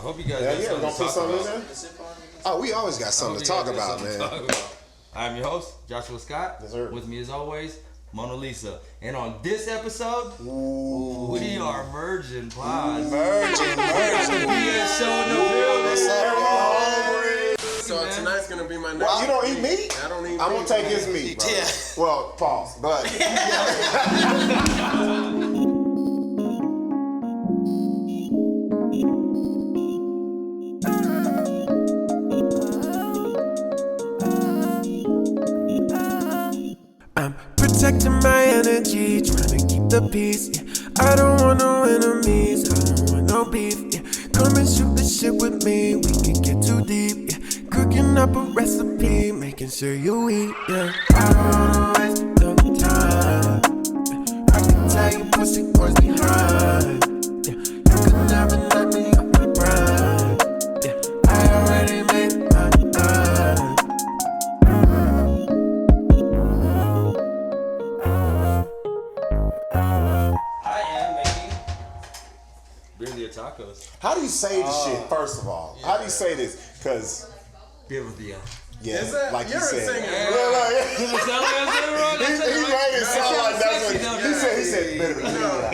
hope you guys we're gonna put something in there? Oh, we always got something to talk about, man. I'm your host, Joshua Scott. Yes, sir. With me as always, Mona Lisa. And on this episode, we are merging pods. Merging. Yeah, show in the building. So tonight's gonna be my next. Well, you don't eat meat? I don't eat meat. I'm gonna take his meat, bro. Yeah. Well, pause. But I'm protecting my energy, trying to keep the peace. Yeah. I don't want no enemies, I don't want no beef. Yeah. Come and shoot the shit with me, we can get too deep. Yeah. Cooking up a recipe, making sure you eat. Yeah. I don't wanna waste no time. Yeah. I can tell you pussy boys behind. Yeah. You could never let me off my grind. Yeah. I already made my mind. Birria tacos. how do you say this shit, first of all? How do you say this? Because, Birria. yeah, Is that, like you you're said. singing. Yeah, Does it sound like I said it wrong? He made it sound like that's what he said.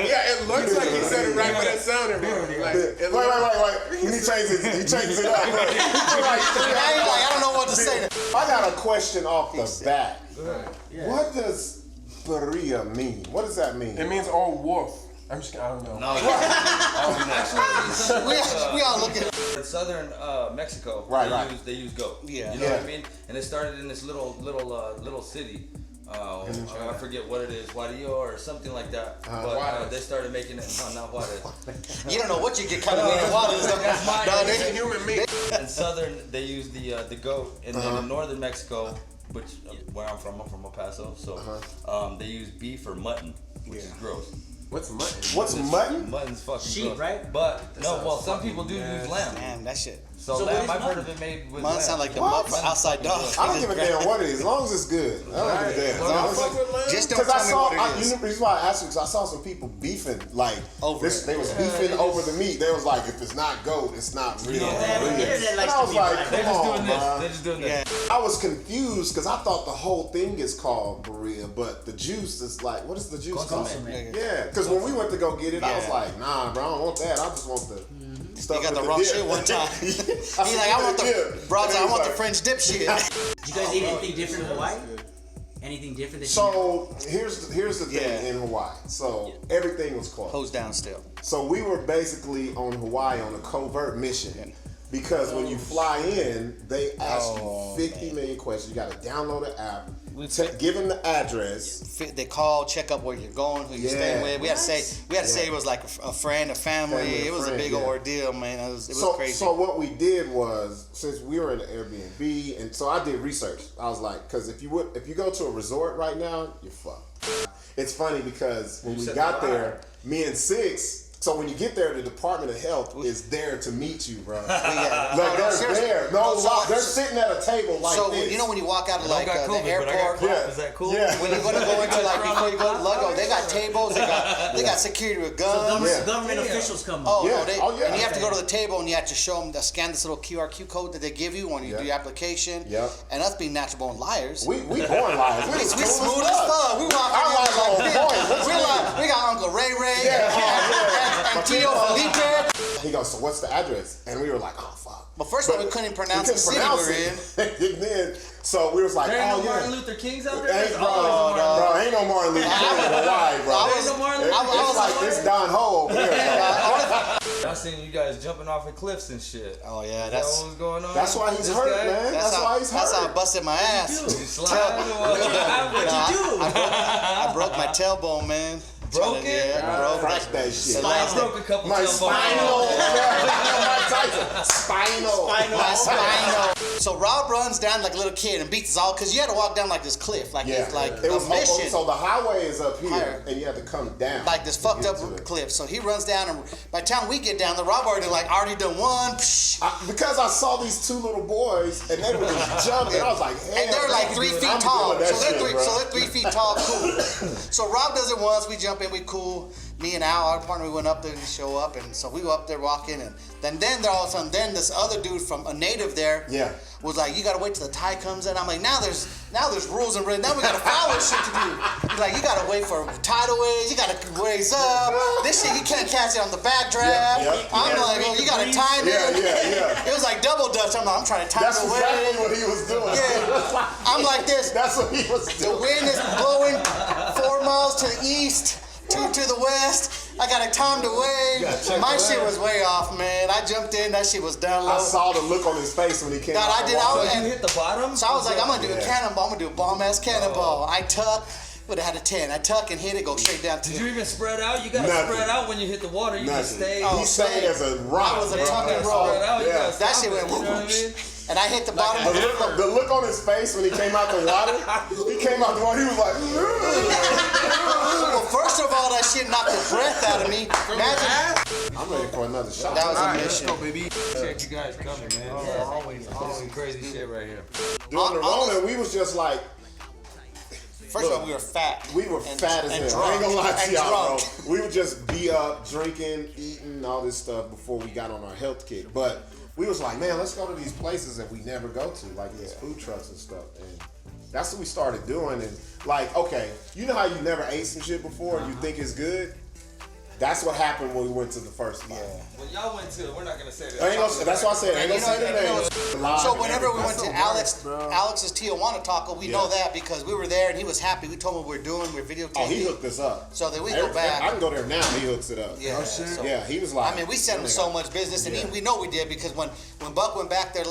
Yeah, it looks like he said it right, but it sounded wrong. Like, Wait. He changes it up. I don't know what to say. I got a question off the bat. What does birria mean? What does that mean? it means old wolf. I'm just kidding, I don't know. No, actually, We all look at it. in southern Mexico, Right. They use goat. Yeah. You know what I mean? And it started in this little city. I forget what it is, Guarillo or something like that. But they started making it. No, not Juarez. You don't know what you get coming in. Water is It's a human meat. In southern, they use the goat, and then in northern Mexico, which where I'm from El Paso, so they use beef or mutton, which is gross. What's mutton? What's mutton? Mutton's fucking Sheep, gross. right? But some people do use lamb. Man, that shit. So what lamb, is I've heard mutton? of it made with Mine lamb. sound like the What? mutt for outside dog. I don't give a damn what it is, as long as it's good. I don't give a damn. Just don't Because I tell me saw, what it is. the reason why I asked you, because I saw some people beefing, like, Over it. they was beefing over the meat. They was like, if it's not goat, it's not real. Internet And likes I to was be like, right. They're come just on, doing this. bro. They're just doing Yeah. this. I was confused because I thought the whole thing is called birria, but the juice is like, what is the juice called? Consommé. Yeah, because when we went to go get it, I was like, nah, bro, I don't want that. I just want the stuff You got with the wrong dip. shit one time. He's He's like, I want the broads. I want the French dip shit. Did you guys eat anything different in Hawaii? Anything different? So here's the thing Yeah. in Hawaii. So everything was closed. Hose down still. So we were basically on Hawaii on a covert mission. Because when you fly in, they ask you 50 million questions. You got to download the app, give them the address. They call, check up where you're going, who you're staying with. We had to say it was like a friend, a family. It was a big ordeal, man. It was crazy. So what we did was, since we were in an Airbnb, and so I did research. I was like, because if you go to a resort right now, you're fucked. It's funny because when we got there, me and Sixx. So when you get there, the Department of Health is there to meet you, bro. Like they're there. They're sitting at a table like so this. You know when you walk out of like got the COVID, but I got airport, crap. Is that cool? Yeah. when you're gonna go into like before you go to Lugo, they got tables, they got security with guns. Government officials come Oh, up. no, Yeah. and you have to go to the table and you have to show them, scan this little QR code that they give you when you do your application. Yep. And us being natural born liars. We born liars. We smooth as fuck. We walk I like on point. we got Uncle Ray Ray and Tito Felipe. He goes, so what's the address? And we were like, oh fuck. But first of all, we couldn't pronounce the city we're in. And then, so we was like, There ain't oh no Martin yeah. Luther Kings out there? Ain't, There's bro, always a Martin ain't no Martin Luther King in Hawaii, bro. Ain't no Martin Luther It's like this Don Ho over there. I seen you guys jumping off of cliffs and shit. Oh yeah, Is that what was going on? That's why he's This hurt, guy? man. That's why he's hurt. That's how I busted my ass. You sliding or what? What'd you do? I broke my tailbone, man. Broke it? Yeah, I broke Crack that shit. I broke a couple My tailbones. spinal. Spinal. My spinal. So Rob runs down like a little kid and beats us all because you had to walk down like this cliff, like Yeah. it's like It was a mission. so the highway is up here, Higher. and you have to come down. Like this to fucked get up to it. cliff. So he runs down, and by the time we get down, the Rob already done one. Because I saw these two little boys, and they were just jumping. I was like, hell, And they're like 3 feet I'm tall. doing that So they're shit, bro. 3 feet tall, cool. So Rob does it once, we jump jump in, we cool. Me and Al, our partner, we went up there and show up, and so we go up there walking, and then all of a sudden, then this other dude from a native there, was like, you gotta wait till the tide comes in. I'm like, now there's rules and regulations. Now we gotta follow shit to do. He's like, you gotta wait for tidal waves. You gotta raise up. This shit you can't catch it on the backdraft. I'm like, well, you gotta time it. It was like double dutch. I'm like, I'm trying to time the wave. That's exactly what he was doing. I'm like this. That's what he was doing. The wind is blowing 4 miles to the east, 2 to the west. I got a time to wave. My shit was way off, man. I jumped in, that shit was down low. I saw the look on his face when he came out. Did you hit the bottom? So I was like, I'm gonna do a cannonball. I'm gonna do a bomb-ass cannonball. I tuck, would have had a 10. I tuck and hit it, go straight down to Did you even spread out? You gotta spread out when you hit the water. You just stay. He stayed as a rock. I was a tuck and roll. That shit went whoop. And I hit the bottom of the river. The look on his face when he came out the water, he was like, well, first of all, that shit knocked the breath out of me. Imagine. I'm ready for another shot. That was a mission. Let's go, baby. Appreciate you guys coming, man. Always some crazy shit right here. During the Rona, we was just like, first of all, we were fat. We were fat as hell. I ain't gonna lie to y'all, bro. We would just be up, drinking, eating, all this stuff before we got on our health kick. But we was like, man, let's go to these places that we never go to, like these food trucks and stuff. And that's what we started doing. And like, okay, you know how you never ate some shit before and you think it's good? That's what happened when we went to the first spot. When y'all went to, we're not gonna say that. That's why I said, I ain't gonna say the name. So whenever we went to Alex's Tijuana Taco, we know that because we were there and he was happy. We told him what we're doing, we're videotaping. Oh, he hooked us up. So then we go back. I can go there now, he hooks it up. Yeah. Oh, shit. So, yeah, he was like, I mean, we sent him so much business, and we know we did because when Buck went back there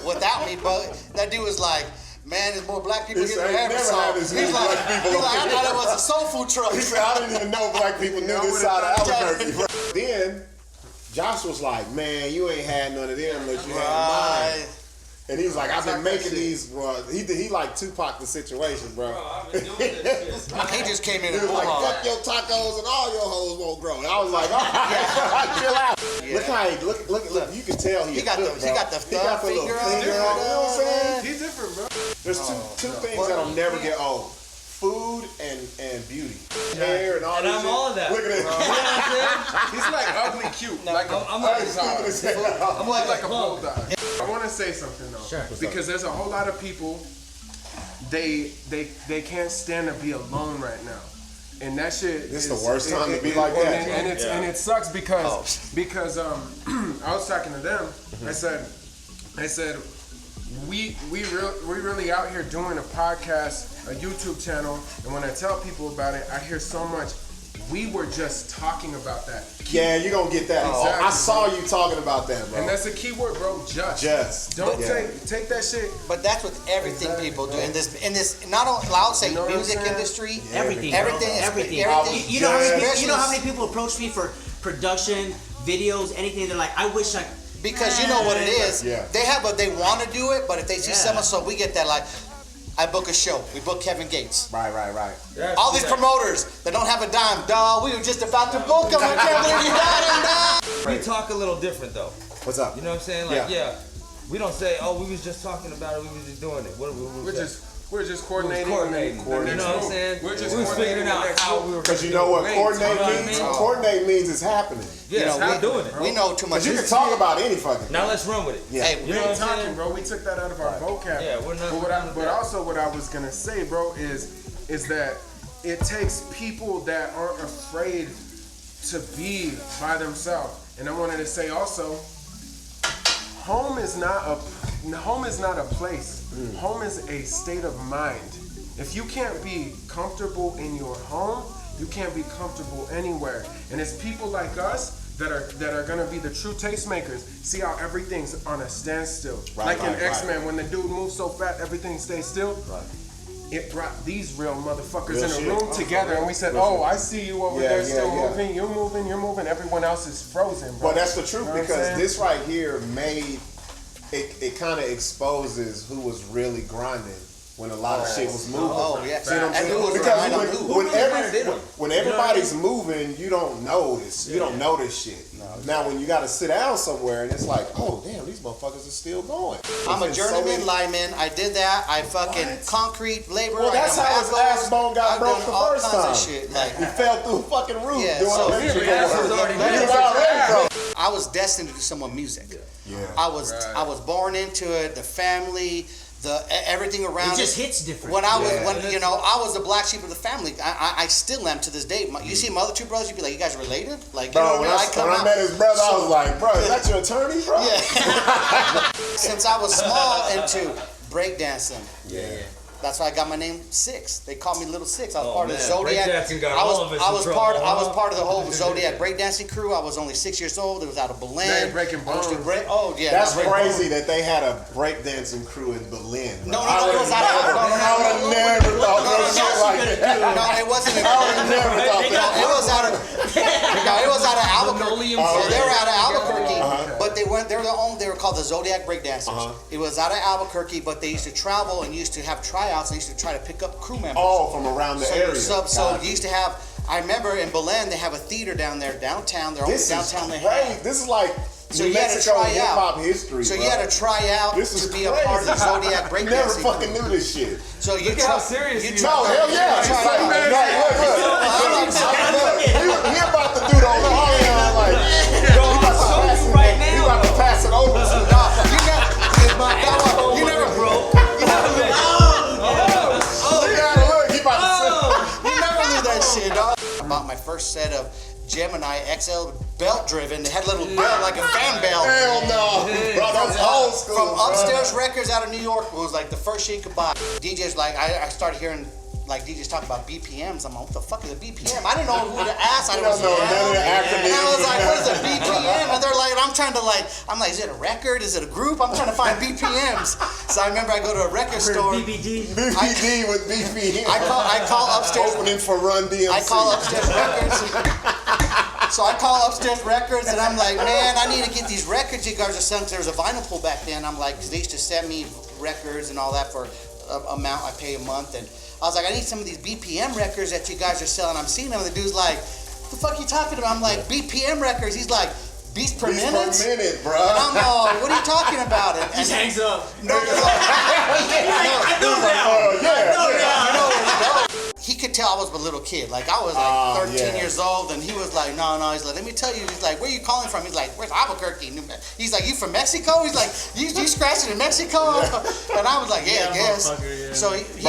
without me, Buck, that dude was like, man, there's more black people here than I ever saw. He's like, I thought it was a soul food truck. He said, I didn't even know black people knew this side of Albuquerque. Bro. Then, Josh was like, man, you ain't had none of them unless you had mine. And he was like, I've been making these, bro. He like Tupac the situation, bro. I've been doing this shit. He just came in He and was like, fuck your tacos and all your hoes won't grow. And I was like, all right, chill out. Yeah. Look how he, look, you can tell he got the thumb finger on. You know what I'm saying? He's different, bro. There's two things that'll never get old. Food and beauty. Hair and all that. And I'm all of that. Look at it. You know what I'm saying? He's like ugly cute. Like I'm like a bulldog. I want to say something though. Sure. Because there's a whole lot of people, they can't stand to be alone right now. And that shit This is the worst time to be like that. And it sucks because I was talking to them. I said we really out here doing a podcast, a YouTube channel, and when I tell people about it, I hear so much. We were just talking about that. Yeah, you're gonna get that. Exactly. I saw you talking about that, bro. And that's a key word, bro. Just. Don't take that shit. But that's with everything people do in this. Not only I'll say music industry. Everything. Everything. You know how many people approach me for production, videos, anything. They're like, I wish I. Because you know what it is. Yeah. They want to do it, but if they see someone, so we get that like. I book a show. We book Kevin Gates. Right. All these promoters that don't have a dime, dog. We were just about to book them. I can't believe you got them, dog. We talk a little different though. What's up? You know what I'm saying? Like, we don't say, oh, we was just talking about it. We was just doing it. We're just coordinating. You know what I'm saying? We're just figuring out how we were. Because you know what coordinate means? Coordinate means it's happening. Yeah, we're doing it. We know too much. Because you can talk about any fucking Now let's run with it. Yeah. Hey, we ain't talking, bro. We took that out of our vocab. Yeah, we're not. But also what I was gonna say, bro, is that it takes people that aren't afraid to be by themselves. And I wanted to say also, home is not a place. Home is a state of mind. If you can't be comfortable in your home, you can't be comfortable anywhere. And it's people like us that are gonna be the true tastemakers. See how everything's on a standstill. Like in X-Men, when the dude moves so fast, everything stays still. Right. It brought these real motherfuckers in a room together, and we said, I see you over there still moving, you're moving, everyone else is frozen, bro. Well, that's the truth, because this right here made, it kind of exposes who was really grinding when a lot of shit was moving. Oh, yeah. See what I'm saying? And who was because grinding? when when everybody's moving, you don't know this. You don't know this shit. Now when you got to sit down somewhere and it's like, oh damn, these motherfuckers are still going. I'm a journeyman lineman. I did that. I fucking concrete labor. Well, that's how his ass bone got broke the first time. Shit. Like, he fell through a fucking roof doing I was destined to do some more music. Yeah. I was born into it. The family. Everything around it just hits different. When I was the black sheep of the family. I still am to this day. You see my other two brothers, you'd be like, you guys related? Like, bro, when I met his brother, I was like, bro, is that your attorney, bro? Yeah. Since I was small into breakdancing. Yeah. That's why I got my name Sixx. They called me Little Sixx. I was part of the Zodiac. I was part of the whole Zodiac breakdancing crew. I was only 6 years old. It was out of Berlin. Breaking bones. That's crazy that they had a breakdancing crew in Berlin. No, it was out of I would have never thought no shit like that. No, it wasn't. I would have never thought that. It was out of Albuquerque. They were out of Albuquerque, but they weren't. They were called the Zodiac Breakdancers. It was out of Albuquerque, but they used to travel and used to have tryouts. They used to try to pick up crew members. Oh, from around the area. So you used to have. I remember in Berlin they have a theater down there downtown. They're always downtown. This is like New Mexico hip hop history. So you had to try out to be a part of the Zodiac breakdancing. Never fucking knew this shit. So you Look how serious you No, hell yeah. He about to do the Orion like. He about to pass it over to you never broke. Shit, dog. I bought my first set of Gemini XL belt driven. They had a little belt like a fan belt. Hell no. Bro, that's old school. From Upstairs Records out of New York. It was like the first shit you could buy. DJs like, I started hearing like DJs talk about BPMs. I'm like, what the fuck is a BPM? I didn't know who to ask. I didn't know none of the acronyms. And I was like, what is a BPM? And they're like, I'm like, is it a record? Is it a group? I'm trying to find BPMs. So I remember I go to a record store. BBD. BBD with BPM. I call Upstairs. Opening for Run DMC. I call Upstairs Records. So I call Upstairs Records and I'm like, man, I need to get these records you guys are selling. There was a vinyl pull back then. I'm like, because they used to send me records and all that for an amount I pay a month. And I was like, I need some of these BPM records that you guys are selling. I'm seeing them. And the dude's like, what the fuck are you talking about? I'm like, BPM records. He's like, beats per minute? Beats per minute, bro. And I'm like, what are you talking about? And just hangs up. No. I know that. He could tell I was a little kid. Like, I was like 13 years old, and he was like, no. He's like, let me tell you. He's like, where are you calling from? He's like, where's Albuquerque? He's like, you from Mexico? He's like, you scratching in Mexico? And I was like, yeah, I guess. Yeah. So he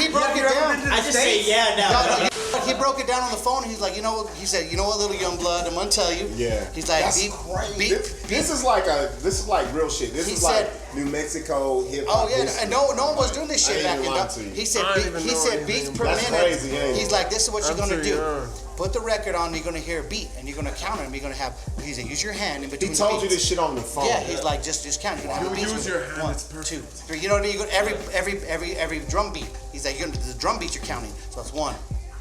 broke it down. I just say yeah now. He broke it down on the phone. He's like, he said, you know what, little young blood, I'm gonna tell you. Yeah. He's like, that's crazy. This is like real shit. This is like New Mexico hip hop. Oh yeah, and no one was doing this shit back then. He said beats per minute. Crazy, he's like, this is what you're gonna do. Put the record on, you're gonna hear a beat, and you're gonna count it, and you're gonna have. He said, use your hand in between. He told you this shit on the phone. Yeah, he's like, just count. You're gonna have a beat. Use your hand. 1, 2, 3. You know what I mean? You go every drum beat. He's like, the drum beats you're counting. So that's 1,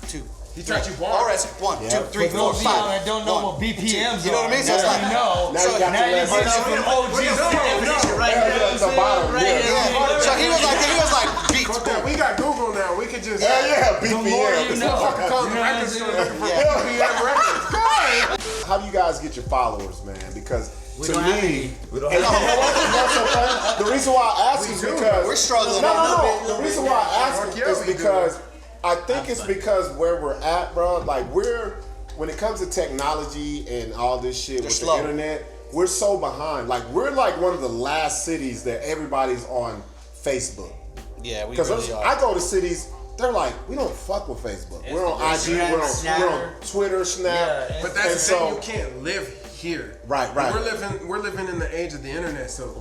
2. He taught you bars. All right, 1, 2, 3, 4, 5. I don't know what BPMs are. You know what I mean? So it's like, now you get some OG definition right there. So he was like, beats. We got Google now. We could just. BPM. Call the record store looking for BPM records. How do you guys get your followers, man? Because to me, we don't have the reason why I ask is because we're struggling. No. The reason why I ask is because I think it's because where we're at, bro. Like when it comes to technology and all this shit with the internet, we're so behind. Like we're like one of the last cities that everybody's on Facebook. Yeah, we really are. I go to cities. They're like, we don't fuck with Facebook. We're on IG. We're on Twitter, Snap. Yeah, but that's the thing. You can't live here. Right. We're living in the age of the internet. So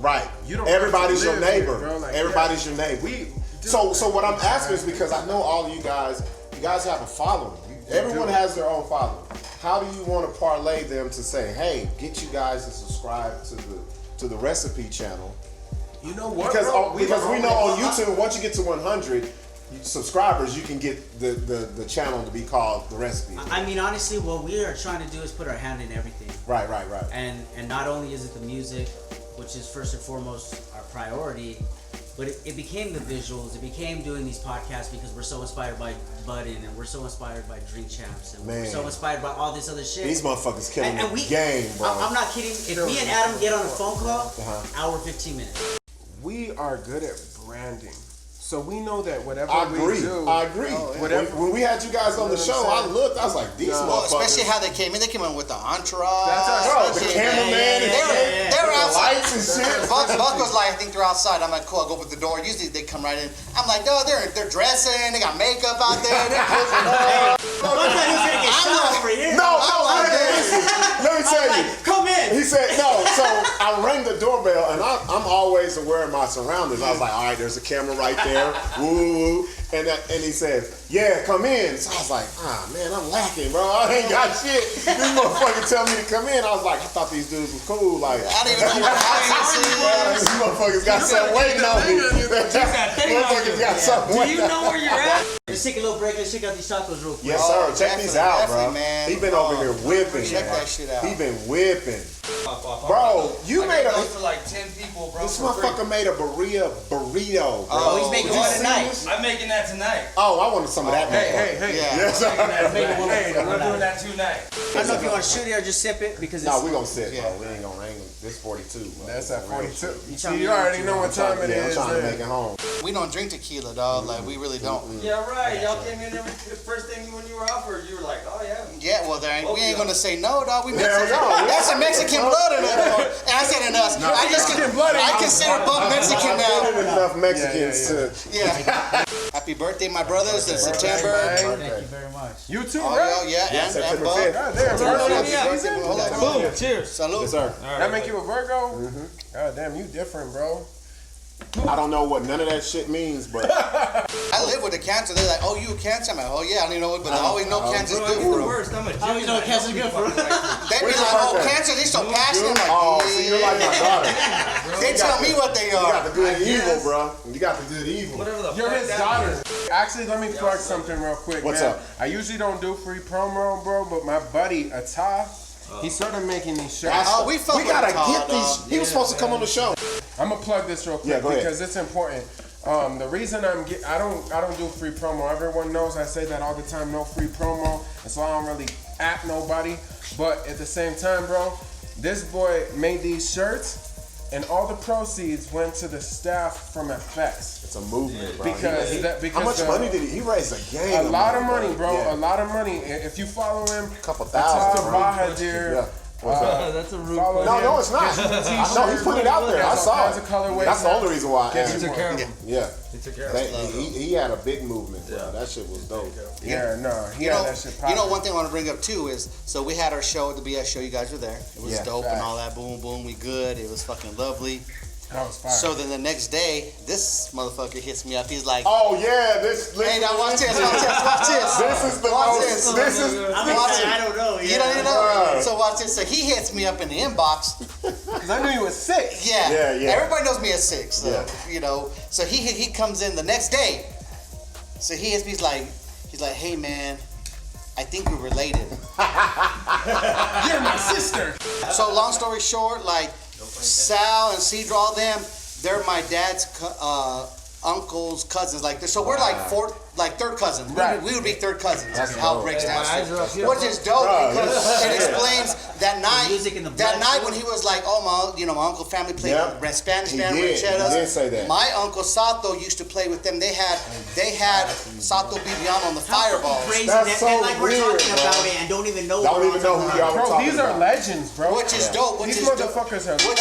you don't. Everybody's your neighbor. Here, bro. Like, everybody's your neighbor. So what I'm asking is because I know all of you guys have a following. Everyone has their own following. How do you want to parlay them to say, hey, get you guys to subscribe to the recipe channel? You know what? Because we know on YouTube, once you get to 100 subscribers, you can get the channel to be called The Recipe. I mean, honestly, what we are trying to do is put our hand in everything. Right. And not only is it the music, which is first and foremost our priority, But it became the visuals. It became doing these podcasts because we're so inspired by Budden and we're so inspired by Drink Champs and we're so inspired by all this other shit. These motherfuckers killing the game, bro. I'm not kidding. If me and Adam get on a phone call, hour 15 minutes. We are good at branding. So we know that whatever we do. I agree. When we had you guys on the show, I looked. I was like, these motherfuckers. Especially how they came in. They came in with the entourage. That's the cameraman. They were outside. Lights and shit. Buck was like, I think they're outside. I'm like, cool. I'll go open the door. Usually they come right in. I'm like, no, they're dressing. They got makeup out there. They're closing up. Let me tell you. Come in. He said no. So I rang the doorbell, and I'm always aware of my surroundings. I was like, all right, there's a camera right there. Woo. And he said, yeah, come in. So I was like, man, I'm lacking, bro. I ain't got shit. This motherfucker tell me to come in. I was like, I thought these dudes were cool. Like, I didn't even know what house is. These motherfuckers got something waiting on me. Motherfuckers got something waiting on me. Do you know where you're at? Let's take a little break. Let's check out these tacos real quick. Yes, sir. Check these out, bro. Man. He been over here whipping. Check that shit out. He been whipping. Bro, you made a... for like 10 people, bro. This motherfucker made a birria burrito, bro. Oh, he's making one tonight. I'm making that tonight. Oh, I wanted some of that. Hey. Yeah. Yes, We're doing that tonight. I don't know if you want to shoot it or just sip it because no, we gonna sit, bro. We ain't gonna hang. This 42. Bro. That's at 42. You already know what time it is. I'm trying to make it home. We don't drink tequila, dog. Like, we really don't. Yeah, right. Y'all came in there with the first thing when you were offered, you were like, oh, yeah. Yeah, well, we ain't gonna say no, dog. We Mexican. That's a Mexican blood in it. And I said in us. I consider Buck Mexican now. Enough Mexicans to. Yeah. Happy birthday, my brothers, in September. Thank you very much. You too, Oh, bro. yeah, and Buck. God damn, bro. Boom, cheers. Salud. Yes, sir. That make you a Virgo? God damn, you different, bro. I don't know what none of that shit means, but I live with a cancer. They're like, oh, you a cancer? I'm like, oh, yeah, I don't even know what, but I always know cancer's good for them. I'm a I always know cancer's good for them. They be like, oh, cancer, they so passionate. I'm like, oh, so you're like my daughter. They tell me what they You got are. the good evil, bro. You got the good evil. Whatever the You're fuck his that daughter. means. Actually, let me plug something real quick, What's man. up? I usually don't do free promo, bro, but my buddy, Atah, he started making these shirts. Oh, we gotta get these. He was supposed to come on the show. I'm gonna plug this real quick because it's important. The reason I don't do free promo. Everyone knows I say that all the time. No free promo, and so I don't really at nobody. But at the same time, bro, this boy made these shirts, and all the proceeds went to the staff from FX. It's a movement, bro. Because how much money did he raise? A game. A lot of money, bro. Yeah. A lot of money. If you follow him, a couple thousand. Bahadir. That's a rude question. No, it's not. No, he put it out there. I saw it. That's the only reason why I asked. He took care of him. Yeah. He took care of him. He had a big movement, bro. That shit was dope. Yeah, no. He had that shit popping. You know, one thing I want to bring up, too, is, so we had our show, the BS show. You guys were there. It was dope and all that. Boom, boom. We good. It was fucking lovely. That was fire. So then the next day, this motherfucker hits me up. He's like, oh, yeah. This. Hey, now watch this. This is the most. This is. I don't know. You don't even know. So watch this. So he hits me up in the inbox. Because I knew you was sick. Yeah. Everybody knows me as Sixx. So, you know. So he comes in the next day. So he hits me. He's like, hey man, I think we're related. You're my sister. So long story short, like Sal and Cedro, all them, they're my dad's uncles, cousins. Like, so we're like third cousins. Right. We would be third cousins. That's how it breaks down. Which Which is dope because it explains that night. That night when he was like, oh my uncle family played Spanish band rancheras. He did say that. My uncle Sato used to play with them. They had Sato Bibiano on the Fireball. Crazy That's so like we're weird, talking bro. about it and don't even know. Don't even know who y'all were Bro, talking these are about. legends, bro. Which is dope. These motherfuckers are two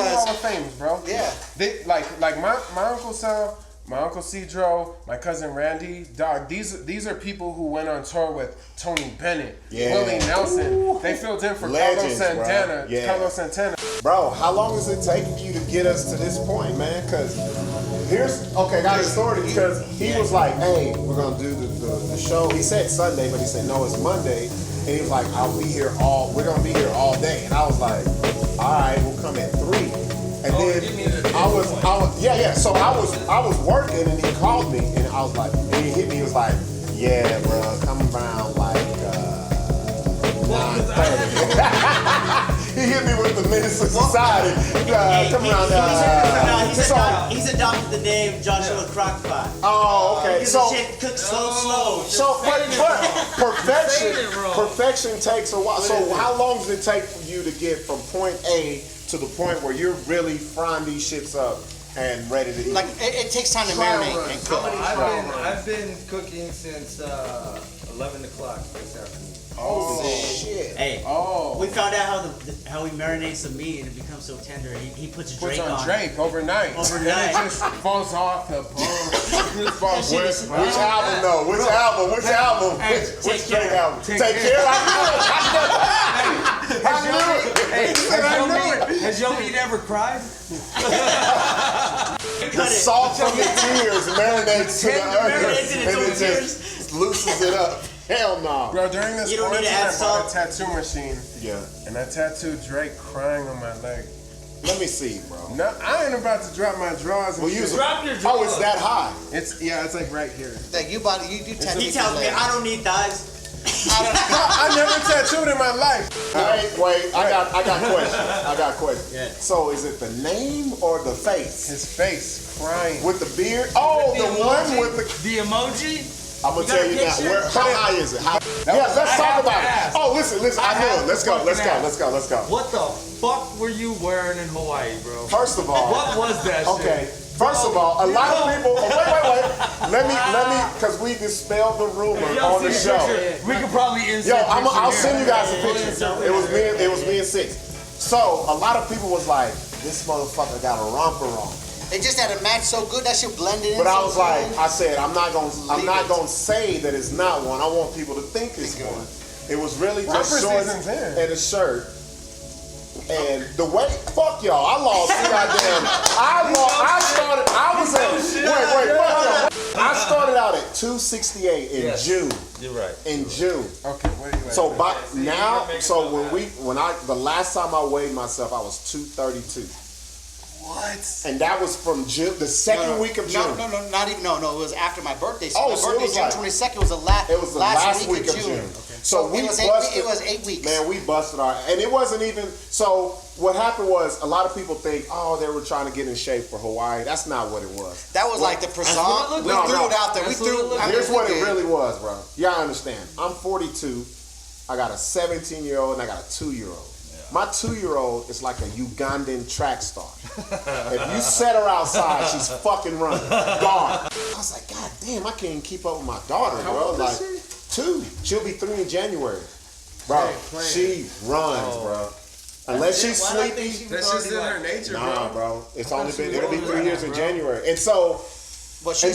Hall of Fames, bro. Yeah. They like my Uncle Sal, my Uncle Cedro, my cousin Randy, dog. These are people who went on tour with Tony Bennett, Willie Nelson. Ooh. They filled in for Legends, Carlos Santana. bro. Yeah. Carlos Santana. Bro, how long does it take you to get us to this point, man? Because I got his story because he was like, hey, we're going to do the show. He said Sunday, but he said, no, it's Monday. And he was like, we're going to be here all day. And I was like, all right, we'll come at 3. And then I was So I was working and he called me and I was like, and he hit me. He was like, yeah, bro, come around like 9:30. He hit hit me with the menace of society. Come around. He's adopted the name Joshua Crockpot. Oh, okay. So shit cooks slow. So, but perfection takes a while. So, how long does it take for you to get from point A to the point where you're really frying these shits up and ready to eat? Like it takes time to marinate and cook. I've been cooking since 11 o'clock this afternoon. Oh shit! Hey, we found out how he marinates the meat and it becomes so tender. He puts Drake on Drake overnight. And it just falls off the bone. Which album though? Which album? Which Drake album? Take care. I knew it. Has your meat ever cried? The salt from the tears marinates to the earth and it just loosens it up. Hell no. Bro, during this quarantine, I bought a tattoo machine. Yeah. And I tattooed Drake crying on my leg. Let me see, bro. No, I ain't about to drop my drawers. Well, drop your drawers. Oh, it's that high. It's like right here. Like you tattoo. He tells me I don't need thighs. I never tattooed in my life. Wait. I got question. Yeah. So is it the name or the face? His face crying with the beard. Oh, the one with the emoji. I'm gonna tell you now. How high is it? Let's talk about it. Oh, listen. I know it. Let's go. What the fuck were you wearing in Hawaii, bro? First of all, what was that? Okay. First of all, a lot of people. Wait. Let me, because we dispelled the rumor on the show. We could probably insert. I'll send you guys a picture. It was me and Sixx. So a lot of people was like, this motherfucker got a romper on. It just had a match so good that shit blended in. But I was like, I said, I'm not gonna say that it's not one. I want people to think it's one. It was really just shorts and a shirt. And the way, fuck y'all, I lost goddamn. I started out at 268 in June. You're right. In June. Okay, where you at? So by now, the last time I weighed myself, I was 232. What? And that was from June, the second week of June. No, not even. No, it was after my birthday. So my birthday, June 22nd, was the last week of June. Okay. So it was 8 weeks. Man, we busted and it wasn't even. So what happened was a lot of people think, they were trying to get in shape for Hawaii. That's not what it was. That was like the croissant. We threw it out there. Here's what it really was, bro. Y'all understand? I'm 42. I got a 17-year-old and I got a 2-year-old. My 2-year-old is like a Ugandan track star. If you set her outside, she's fucking running. Gone. I was like, God damn, I can't even keep up with my daughter, bro. Like, 2. She'll be 3 in January. Bro, she runs, bro. Unless she's sleepy. That's just in her nature, bro. It'll be 3 years in January. And so, But you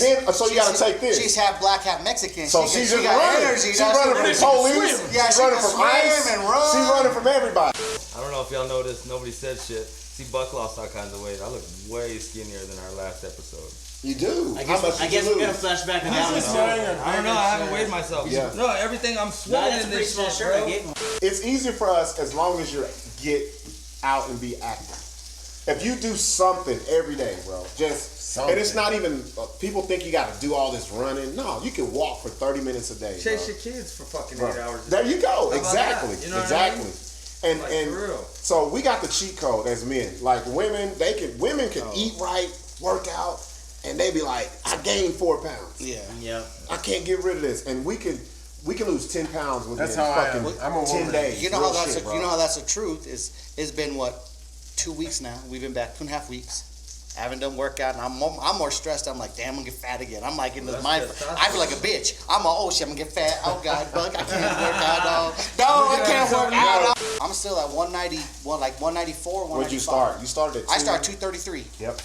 gotta take this. She's half black, half Mexican. So she's just running. Energy. She's running from the police. Yeah, she's running from ICE. She's running from everybody. I don't know if y'all noticed. Nobody said shit. See, Buck lost all kinds of weight. I look way skinnier than our last episode. You do. I guess we're gonna flashback to that one. I don't know. I haven't weighed myself. Yeah. No, everything I'm sweating in this shit, bro. It's easier for us as long as you get out and be active. If you do something every day, bro, and it's not even, people think you got to do all this running. No, you can walk for 30 minutes a day. Chase your kids for fucking 8 hours. There you go. Exactly. You know exactly. What I mean? And so we got the cheat code as men. Like women can eat right, work out, and they be like, I gained 4 pounds. Yeah. I can't get rid of this, and we can lose 10 pounds within I'm a 10 days. You know how that's the truth. It's been what, 2 weeks now. We've been back 2.5 weeks. I haven't done workout, and I'm more stressed. I'm like, damn, I'm gonna get fat again. I'm like in the mind. I feel like a bitch. I'm shit, I'm gonna get fat. Oh God, Buck, I can't work out. No, I can't work out. I'm still at 190, like 194, 195. Where'd you start? You started at 2? I started 233. Yep.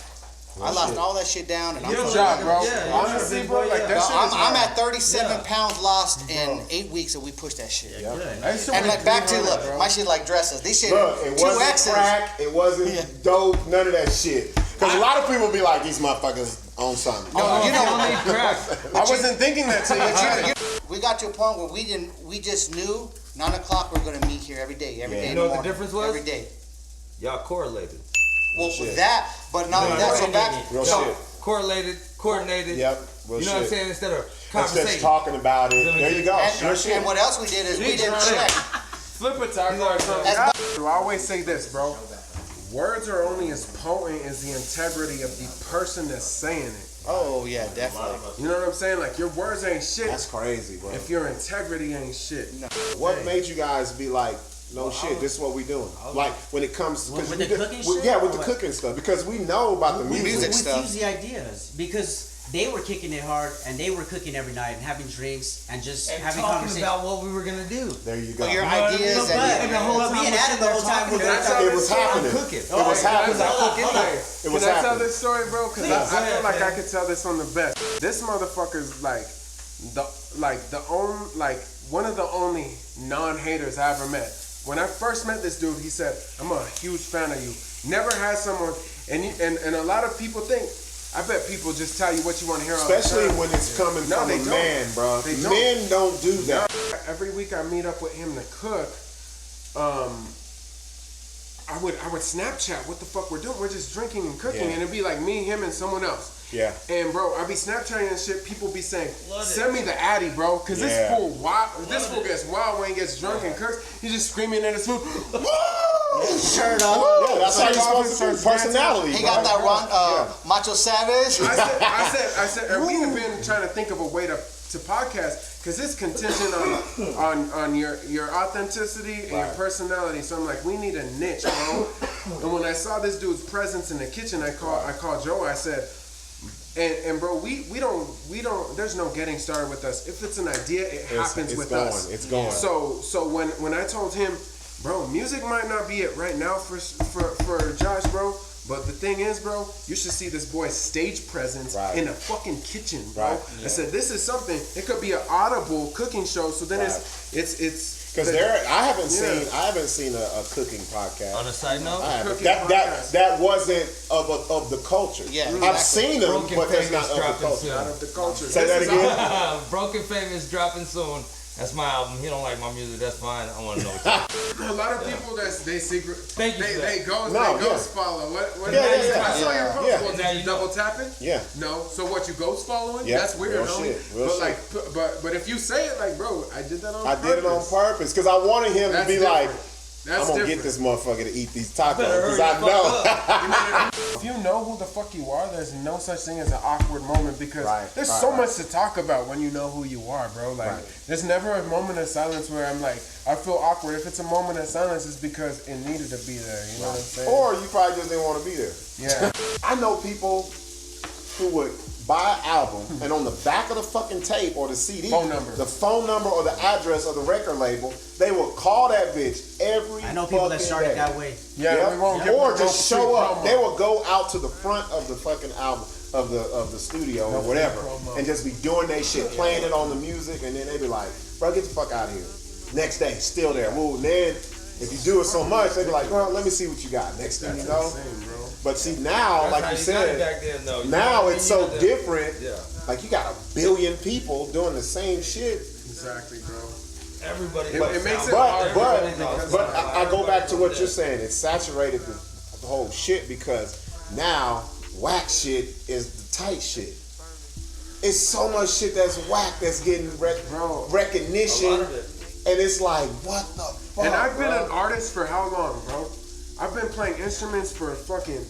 I lost all that shit down, and good job, bro. Honestly, bro, like that shit is I'm at 37 pounds lost in 8 weeks, and we pushed that shit. Yep. And like back to my shit like dresses. These shit, look, it 2 wasn't X's. crack, it wasn't dope, none of that shit. Because a lot of people be like, these motherfuckers on something. No, you know, I wasn't thinking that till you tried it. We got to a point where we just knew 9 o'clock we're gonna meet here every day. You know what the difference was? Every day. Y'all correlated. Well, with that, but not that's so back. Real shit. Correlated, coordinated. Yep. You know what I'm saying? Instead of conversation. Instead of talking about it. There you go. And what else we did is we didn't check. Flip a taco or something. So I always say this, bro. Words are only as potent as the integrity of the person that's saying it. Oh yeah, definitely. You know what I'm saying? Like your words ain't shit. That's crazy, bro. If your integrity ain't shit. No. What made you guys be like, no shit, this is what we doing? Like when it comes with the cooking shit? Yeah, with the cooking stuff. Because we know about the music We stuff. fuse the ideas because they were kicking it hard and they were cooking every night and having drinks and just having talking conversations about what we were gonna do. There you go. Well, your ideas and the whole time me and Adam the whole time were it was happening. cooking. It was happening. Can I tell this story, bro? Because I feel like I could tell this on the best. This motherfucker's one of the only non-haters I ever met. When I first met this dude, he said, "I'm a huge fan of you. Never had someone," and a lot of people think. I bet people just tell you what you want to hear all the time. Especially when it's coming from a man, bro. Men don't do that. Every week I meet up with him to cook. I would Snapchat what the fuck we're doing. We're just drinking and cooking, and it'd be like me, him, and someone else. Yeah. And bro, I be Snapchatting and shit. People be saying, "Send me the Addy, bro," because this fool gets wild when he gets drunk and cooks. He's just screaming at his food. Shirt on. Yeah, that's how you're supposed to do. Personality. He got that Macho Savage. I said, and we have been trying to think of a way to podcast because it's contingent on your authenticity and your personality. So I'm like, we need a niche, bro. And when I saw this dude's presence in the kitchen, I called Joe. I said, and bro, we don't. There's no getting started with us. If it's an idea, it happens with us. It's going. So when I told him, bro, music might not be it right now for Josh, bro. But the thing is, bro, you should see this boy's stage presence in a fucking kitchen, bro. Right. I said, this is something. It could be an audible cooking show. So then it's because I haven't seen a cooking podcast. On a side note, that wasn't of the culture. Yeah, I've seen them, but that's not of the culture. Not of the culture. Say that again. Broken Fame is dropping soon. That's my album. He don't like my music. That's fine. I want to know. A lot of people they secret. Thank you. They ghost follow. What? I saw your post. Well, did you double tapping? Yeah. No. So what? You ghost following? Yeah. That's weird. Real shit. But if you say it like, bro, I did that on purpose. I did it on purpose because I wanted him to be different. like, I'm gonna get this motherfucker to eat these tacos because I know. If you know who the fuck you are, there's no such thing as an awkward moment because there's so much to talk about when you know who you are, bro. Like, there's never a moment of silence where I'm like, I feel awkward. If it's a moment of silence, it's because it needed to be there. You know what I'm saying? Or you probably just didn't want to be there. Yeah. I know people who would buy an album and on the back of the fucking tape or the CD, the phone number or the address of the record label, they will call that bitch every I know people that started day. that way. Yeah, or just show up. They will go out to the front of the fucking album of the studio or whatever and just be doing their shit, playing it on the music, and then they be like, bro, get the fuck out of here. Next day, still there. Well, then if you do it so much, they be like, well, let me see what you got. Next thing you know. But see now, that's like you said, back then, though. now it's so different. Yeah. Like you got 1 billion people doing the same shit. Exactly, bro. Everybody. It makes it hard. But I go back to what you're saying. It's saturated the whole shit because now whack shit is the tight shit. It's so much shit that's whack that's getting recognition. A lot of it. And it's like, what the fuck? And I've been an artist for how long, bro? I've been playing instruments for fucking.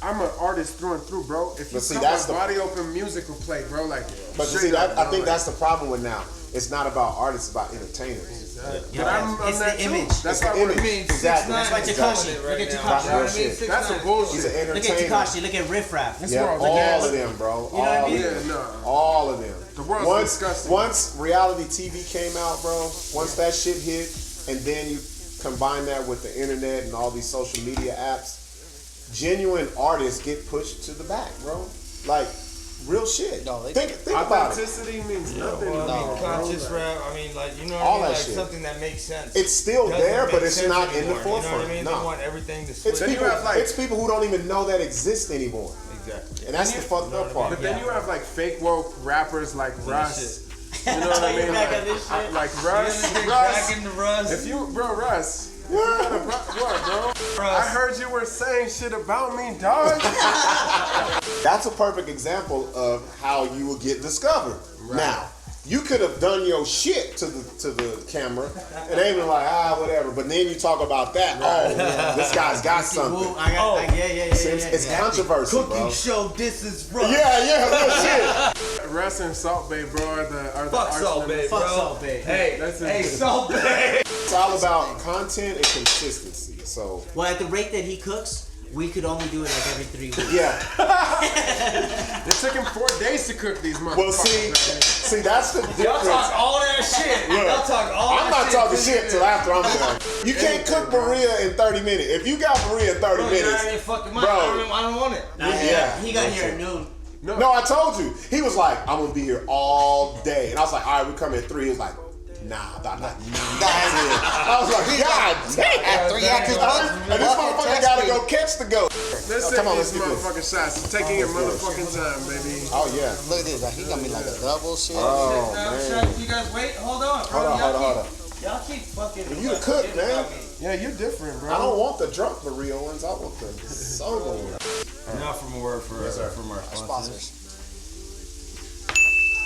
I'm an artist through and through, bro. If you come with body open music will play, bro. Like, but see, I think that's the problem with now. It's not about artists, it's about entertainers. Exactly. But it's the image. That's what it means. Exactly. That's why Tekashi. Look at Tekashi. That's some bullshit. He's an entertainer. Look at Tekashi. Look at Riff Raff. All of them, bro. You know what I mean? Yeah, no. All of them. The world's disgusting. Once reality TV came out, bro, once that shit hit, and then you combine that with the internet and all these social media apps, genuine artists get pushed to the back, bro. Like, real shit. No, think about it. Authenticity means nothing. Well, I mean, conscious rap. I mean, like, you know what All I mean? that Like shit. something that makes sense. It's still there, but it's not in the anymore, forefront. You know what I mean? No. They want everything to It's switch. it's people who don't even know that exist anymore. Exactly. And that's the fucked up part. But then you have like fake woke rappers like Russ. You know what I mean? Like Russ. Back into Russ. If you, Russ. What, bro? I heard you were saying shit about me, dog. That's a perfect example of how you will get discovered. Now, You could have done your shit to the camera, and they been like, whatever. But then you talk about that. This guy's got something. It's controversy, Cooking bro. show Disses Russ. Yeah, real shit. Russ and Salt Bae, bro, are the Fuck Salt Bae, bro. Fuck Salt Bae. Hey, Salt Bae. It's all about content and consistency. So, well, at the rate that he cooks, we could only do it like every 3 weeks. yeah. It took him 4 days to cook these motherfuckers. Well, see, that's the difference. Y'all talk all that shit. Look, Y'all talk all I'm that not talking shit till after I'm done. You can't cook birria in 30 minutes. If you got birria in 30 minutes, I don't want it. Yeah. He got here at noon. No, I told you. He was like, I'm gonna be here all day, and I was like, all right, we come at 3. He was like, nah. I was like, God damn. At 3 hours, And this motherfucker gotta go catch the goat. Let's take these motherfucking shots. You're taking your motherfucking time, baby. Oh yeah. Look at this. He got me like a double shit. Oh man. You guys wait. Hold on. Hold on. Y'all keep fucking. You the cook, man. Yeah, you're different, bro. I don't want the drunk burrito ones. I want the soda ones. Now from a word from our sponsors.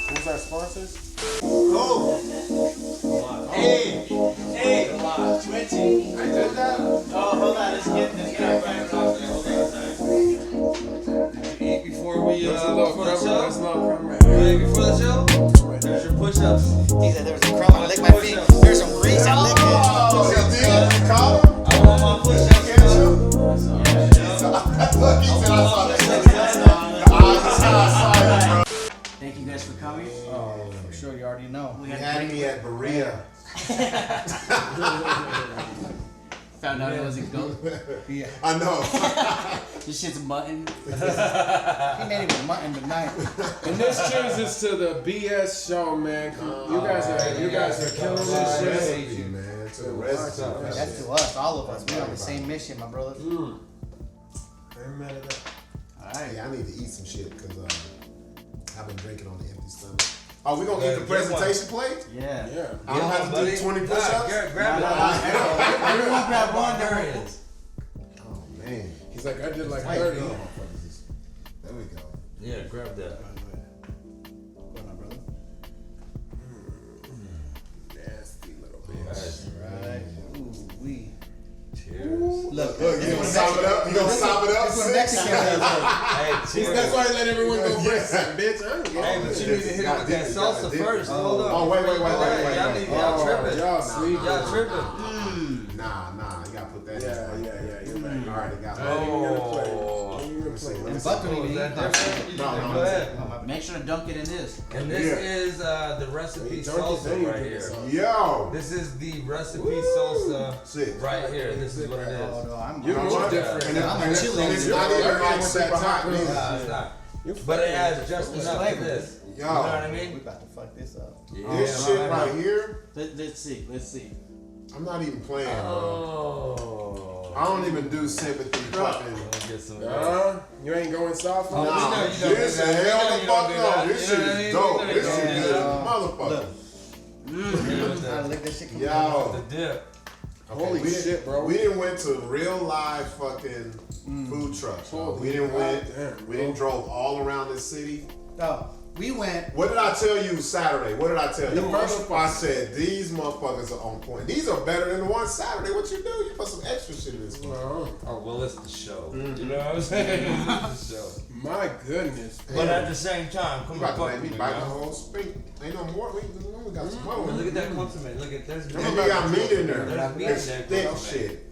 Who's our sponsors? Hey, 20. Hold on, let's get Eat before we Before the show? Before the show? There's your push-ups. He said there was a crumb. I licked my feet. There's some grease. I licked it. I want my push-ups. Thank you guys for coming. Oh, for sure. You already know. You had me at birria. Found out it was a goat. Yeah. I know. This shit's mutton. He ain't even mutton tonight. And this changes to the BS show, man. You guys are killing this shit. Recipe, man. To the recipe. That's to us, all of us. We on the same mission, my brother. I'm mad at that. Alright, yeah, I need to eat some shit because I've been drinking on the empty stomach. Oh, we gonna eat the presentation plate? Yeah. I don't have to do 20 push-ups? Grab Everyone grab one. There it is. Oh, man. He's like, I did like Wait, 30. there we go. Yeah, grab that. Nasty little bitch. Right. Ooh, we. Cheers. Look, you gonna sop it up? You gonna sop it up? This is what Mexican does. Hey, cheers. That's why I let everyone go first, bitch. Hey, but you need to hit it with that salsa first. Hold on. Oh, wait. Y'all tripping. Y'all sleep. Y'all tripping. Nah. You gotta put that in. Yeah. You're right. All right, I got it. And Buck don't even eat that. Go ahead. Make sure to dunk it in this. And this is the recipe salsa right here. Yo! This is the recipe salsa right here. This is what it is. Oh, no, I'm You're different. And it's not even like super hot, man. It's not. But it adds just enough to this. Yo. You know what I We mean? about to fuck this up. This shit right here, Let's see. I'm not even playing, bro. Oh. I don't even do sympathy fucking. Get some You ain't going soft? Nah, we know you don't this do is that. We hell know the you fuck don't do no. that. This You know shit what I is mean? dope. We know This you is don't do good. that. Motherfucker. I licked that shit. Yo. The dip. Holy we didn't- shit, bro. We didn't went to real live fucking food trucks. Bro. We didn't we didn't drove all around this city. No, we went. What did I tell you Saturday? What did I tell you? first I said these motherfuckers are on point. These are better than the one Saturday. What you do? You put some extra shit in this one. Oh, well, it's the show. You know what I'm saying? It's the show. My goodness. But at the same time, You come about to on, make me bite the whole spink. Ain't no more. We got some more. Look at that consommé. Look at there's And we got meat in there. There's meat in It's there. thick shit.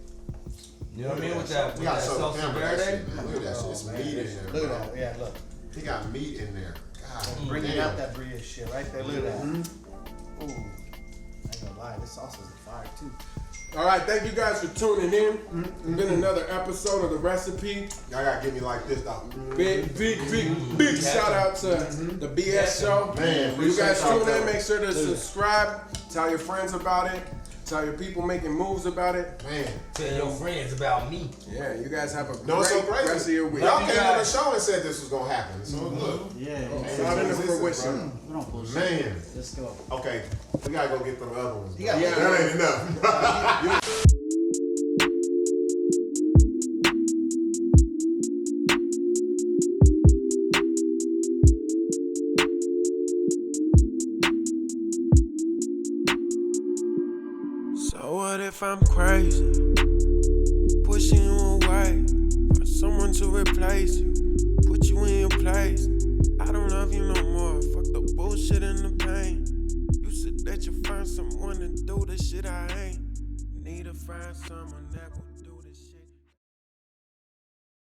You know what I mean? With that, We got some salsa camera. That verde. shit, man. Look at that shit. It's meat in there. Look at bro. that. Yeah, look. He got meat in there. God Bringing damn. out that birria shit right there. Look at that. Ooh. I ain't gonna lie. This sauce is fire too. All right, thank you guys for tuning in. It's been another episode of The Recipe. Y'all gotta give me like this, dog. Big shout out to the BS show. Man, You guys appreciate y'all, tune in, bro. make sure to subscribe, tell your friends about it, tell your people making moves about it. Man. Tell your friends about me. Yeah, you guys have a No, it's so great crazy. rest of your week. Y'all came on the show and said this was gonna happen. So look. Yeah. It's not in the fruition. We don't bullshit. Man. Let's go. Okay, we gotta go get them other ones. Bro. Yeah. That ain't enough. if I'm crazy, pushing you away for someone to replace you.